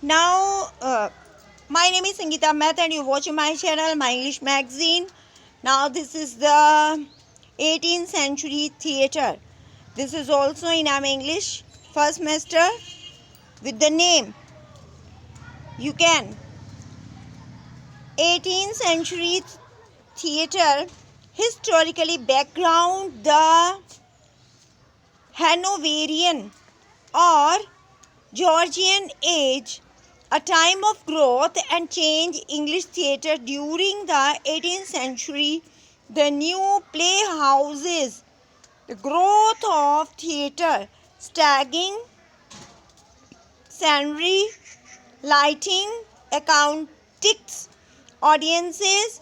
Now, my name is Sangeeta Mehta and you're watching my channel, My English Magazine. Now, this is the 18th century theatre. This is also in English first semester with the name you can 18th century theatre. Historically background, the Hanoverian or Georgian age, a time of growth and change. English theatre during the 18th century, the new playhouses, the growth of theatre, staging, scenery, lighting, acoustics, audiences,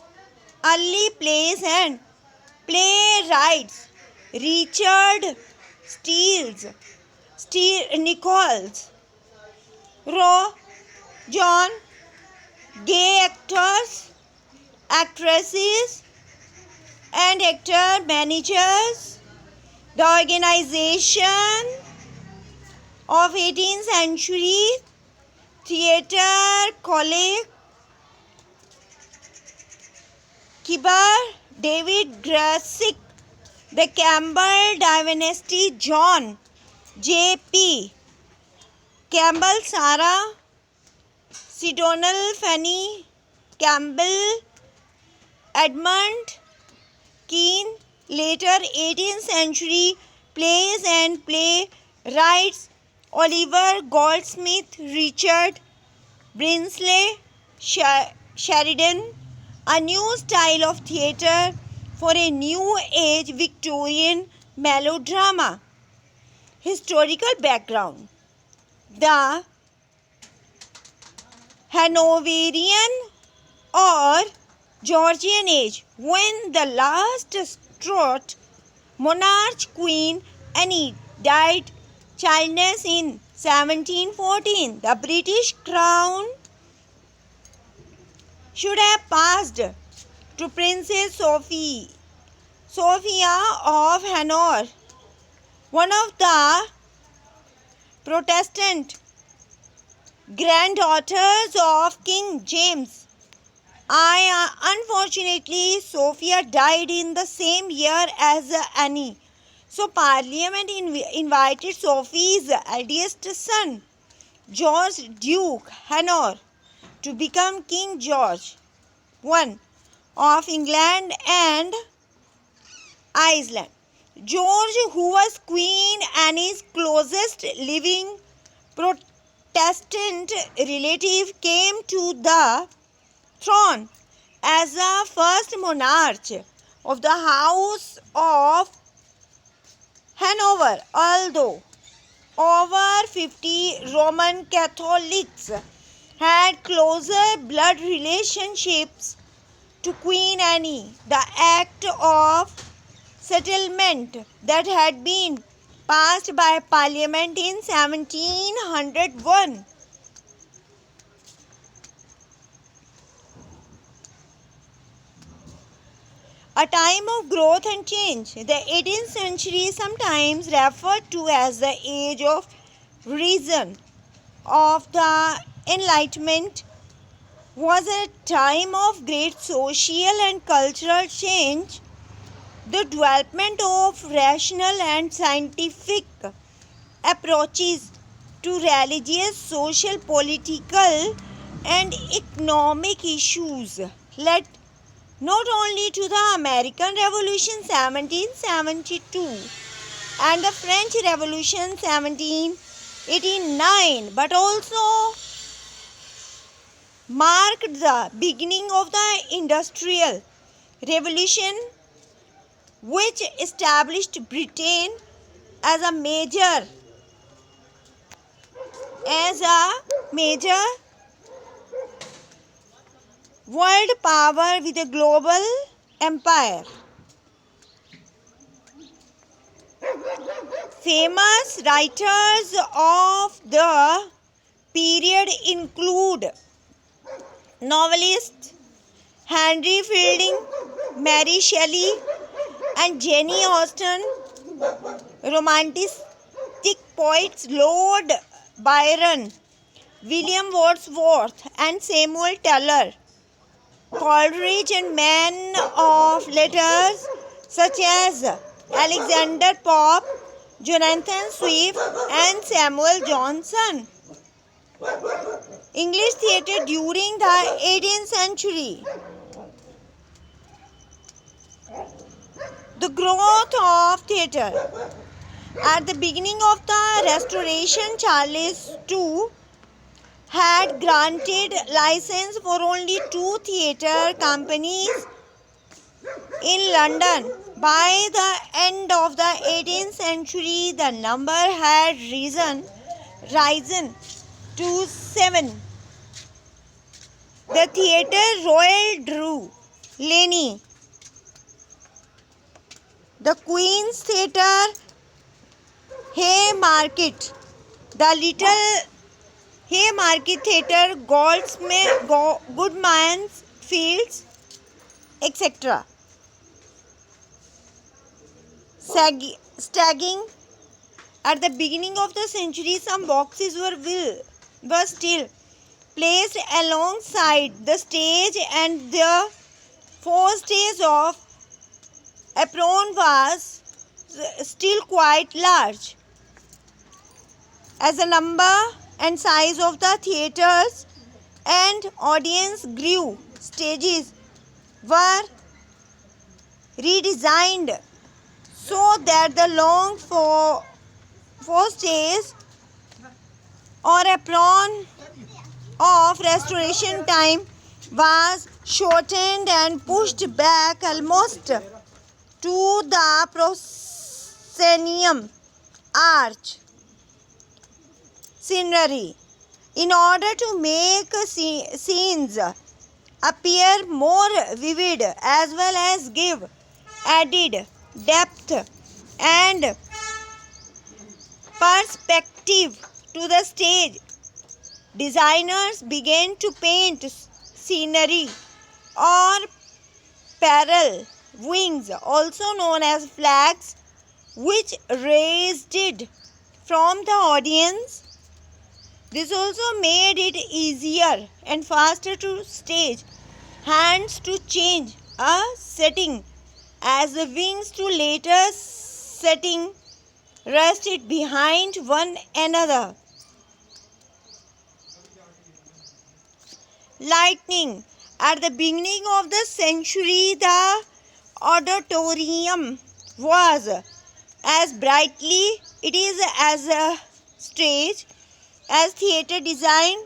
early plays and playwrights. Richard Nichols, Rowe, John, gay actors, actresses, and actor managers. The organization of 18th century theatre colleague Kibar, David Grassick, the Campbell dynasty, John J.P. Campbell, Sarah Sidonal, Fanny Campbell, Edmund Kean, later 18th century plays and playwrights, Oliver Goldsmith, Richard Brinsley Sheridan, a new style of theatre for a new age Victorian melodrama. Historical background: the Hanoverian or Georgian age, when the last Stuart monarch Queen Anne died childless in 1714. The British crown should have passed to Princess Sophia of Hanover, one of the Protestant granddaughters of King James. Unfortunately, Sophia died in the same year as Anne. So Parliament invited Sophie's eldest son, George Duke Hanover, to become King George I of England and Iceland. George, who was Queen Anne's closest living Protestant relative, came to the throne as the first monarch of the House of Hanover, although over 50 Roman Catholics had closer blood relationships to Queen Anne. The Act of Settlement that had been passed by Parliament in 1701 a time of growth and change. The 18th century is sometimes referred to as the age of reason of the Enlightenment, was a time of great social and cultural change. The development of rational and scientific approaches to religious, social, political, and economic issues led not only to the American Revolution 1772 and the French Revolution 1789, but also marked the beginning of the Industrial Revolution, which established Britain as a major world power with a global empire. Famous writers of the period include novelist Henry Fielding, Mary Shelley, and Jane Austen, romantic poets Lord Byron, William Wordsworth and Samuel Taylor, Coleridge and men of letters such as Alexander Pope, Jonathan Swift and Samuel Johnson. English theatre during the 18th century. The growth of theatre. At the beginning of the Restoration, Charles II had granted license for only 2 theatre companies in London. By the end of the 18th century, the number had risen to 7. The Theatre Royal Drury Lane, the Queen's Theatre, Haymarket, the Little Haymarket Theatre, Goldsmith, Goodman's Fields, etc. Staging. At the beginning of the century, some boxes were still placed alongside the stage, and the forestage of apron was still quite large. As the number and size of the theatres and audience grew, stages were redesigned so that the long forestage or apron of Restoration time was shortened and pushed back almost to the proscenium arch scenery in order to make scenes appear more vivid as well as give added depth and perspective to the stage. Designers began to paint scenery or parallel wings, also known as flags, which raised from the audience. This also made it easier and faster to stage hands to change a setting, as the wings to later setting rested behind one another. Lighting. At the beginning of the century, the auditorium was as brightly it is as a stage. As theatre design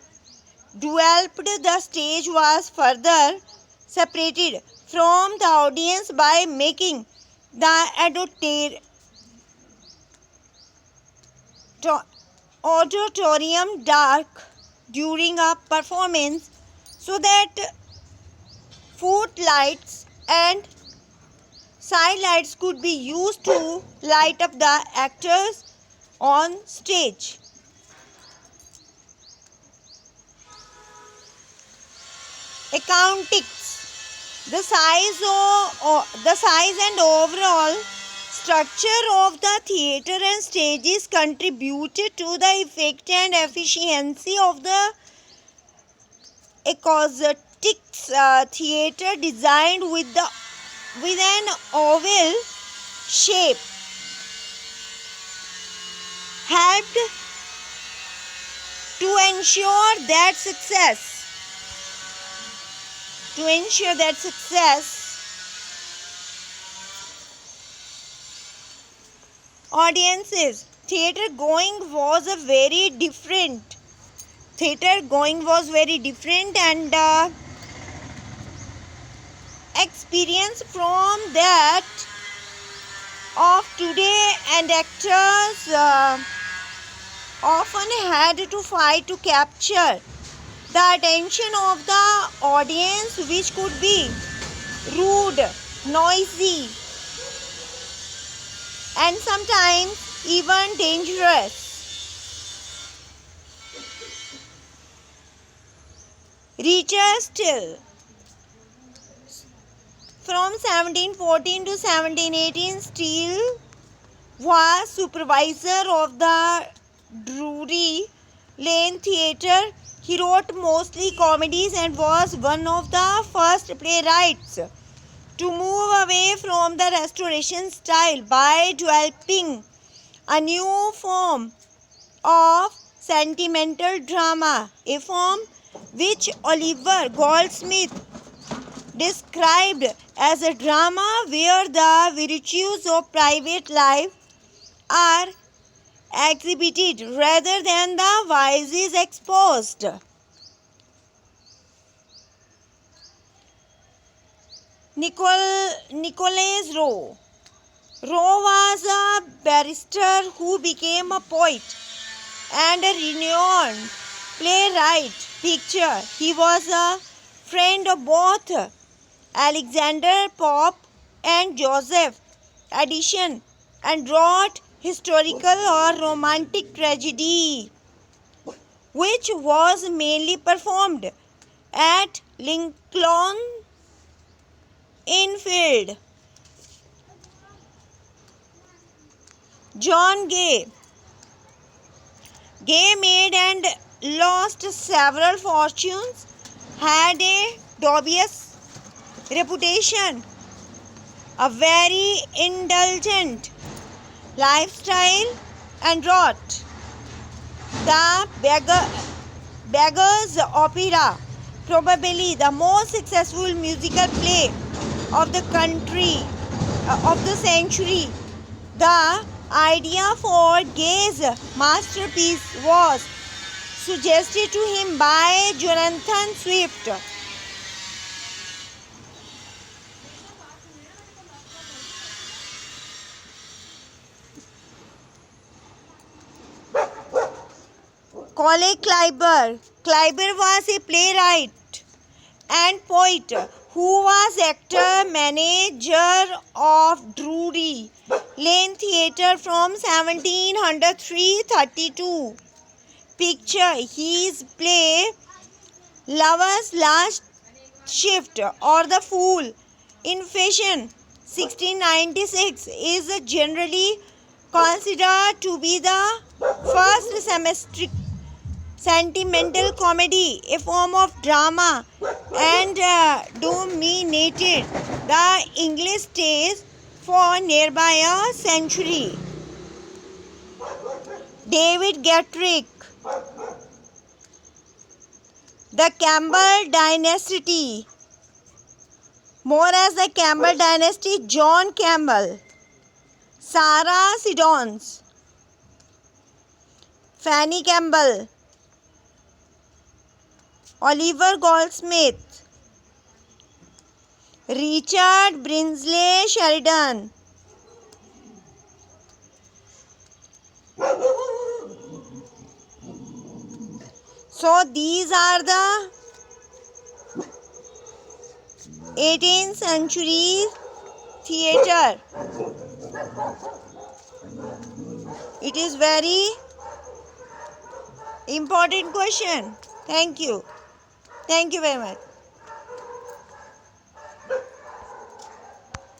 developed, the stage was further separated from the audience by making the auditorium dark during a performance, so that footlights and side lights could be used to light up the actors on stage. Acoustics. The size and overall structure of the theatre and stages contributed to the effect and efficiency of the acoustics. Theatre designed with an oval shape helped to ensure that success. Audiences. Theatre going was very different, and experience from that of today, and actors often had to fight to capture the attention of the audience, which could be rude, noisy, and sometimes even dangerous. Richer still. From 1714 to 1718, Steele was supervisor of the Drury Lane Theatre, He wrote mostly comedies and was one of the first playwrights to move away from the Restoration style by developing a new form of sentimental drama, a form which Oliver Goldsmith described as a drama where the virtues of private life are exhibited rather than the vices exposed. Nicholas Rowe. Rowe was a barrister who became a poet and a renowned playwright. Picture. He was a friend of both Alexander Pope and Joseph Addison and wrote historical or romantic tragedy, which was mainly performed at Lincoln Inn Fields. John Gay. Gay made and lost several fortunes, had a dubious reputation, a very indulgent lifestyle, and wrote The Beggar's Opera, probably the most successful musical play of the century. The idea for Gay's masterpiece was suggested to him by Jonathan Swift. Colley Clyburn. Clyburn was a playwright and poet who was actor manager of Drury Lane Theatre from 1732. Picture his play Lover's Last Shift or The Fool in Fashion 1696 is generally considered to be the first sentimental comedy, a form of drama, and dominated the English stage for nearby a century. David Garrick. The Campbell Dynasty. More as the Campbell Dynasty, John Campbell. Sarah Siddons. Fanny Campbell. Oliver Goldsmith. Richard Brinsley Sheridan. So these are the 18th century theatre. It is very important question. Thank you. Thank you very much.